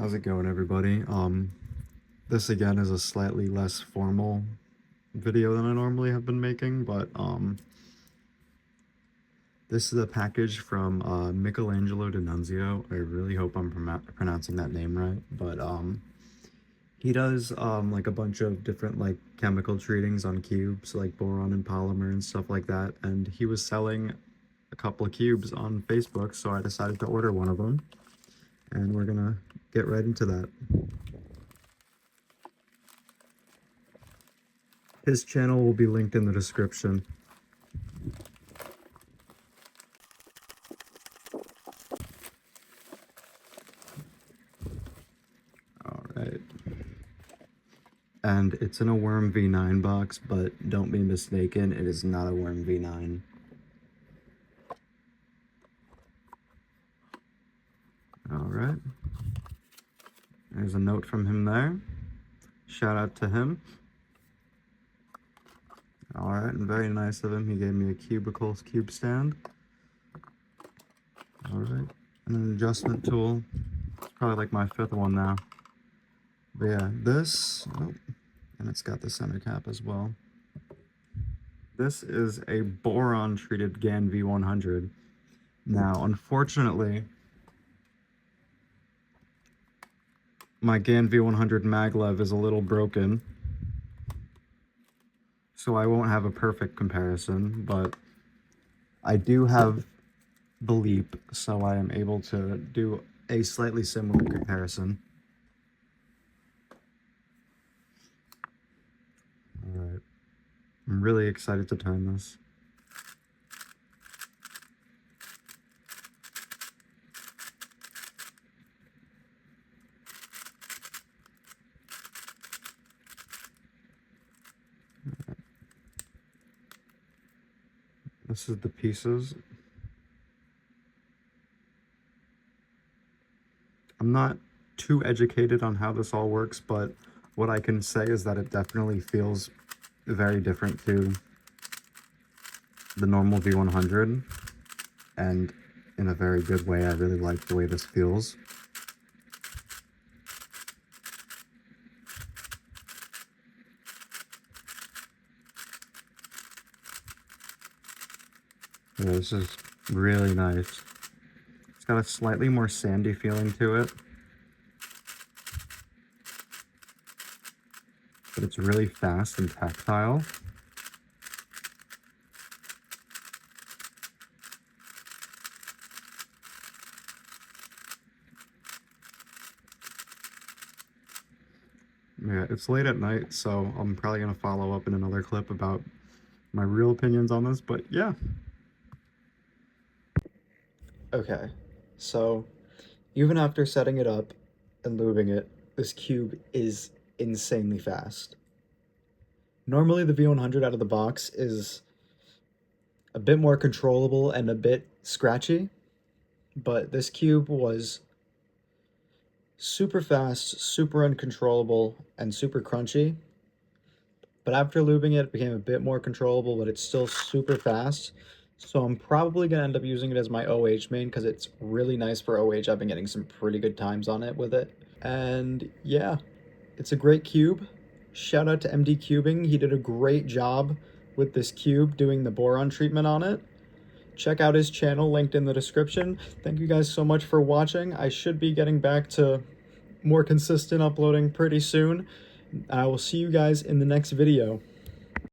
How's it going, everybody? This again is a slightly less formal video than I normally have been making, but this is a package from Michelangelo D'Annunzio. I really hope I'm pronouncing that name right, but he does like a bunch of different like chemical treatings on cubes, like boron and polymer and stuff like that, and he was selling a couple of cubes on Facebook, so I decided to order one of them, and we're gonna get right into that. His channel will be linked in the description. Alright. And it's in a worm v9 box, but don't be mistaken, it is not a worm v9. Alright. There's a note from him there. Shout out to him. Alright, and very nice of him. He gave me a cube stand. Alright, and an adjustment tool. It's probably like my fifth one now. But yeah, this, oh, and it's got the center cap as well. This is a boron treated GAN v100. Now, unfortunately, my GAN v100 maglev is a little broken, so I won't have a perfect comparison, but I do have the leap, so I am able to do a slightly similar comparison. Alright, I'm really excited to turn this. This is the pieces. I'm not too educated on how this all works, but what I can say is that it definitely feels very different to the normal v100, and in a very good way. I really like the way this feels. Yeah, this is really nice. It's got a slightly more sandy feeling to it, but it's really fast and tactile. Yeah, it's late at night, so I'm probably going to follow up in another clip about my real opinions on this, but yeah. Okay, so even after setting it up and lubing it, this cube is insanely fast. Normally the V100 out of the box is a bit more controllable and a bit scratchy, but this cube was super fast, super uncontrollable, and super crunchy. But after lubing it, it became a bit more controllable, but it's still super fast. So I'm probably going to end up using it as my OH main because it's really nice for OH. I've been getting some pretty good times on it with it. And yeah, it's a great cube. Shout out to MD Cubing. He did a great job with this cube doing the boron treatment on it. Check out his channel linked in the description. Thank you guys so much for watching. I should be getting back to more consistent uploading pretty soon. I will see you guys in the next video.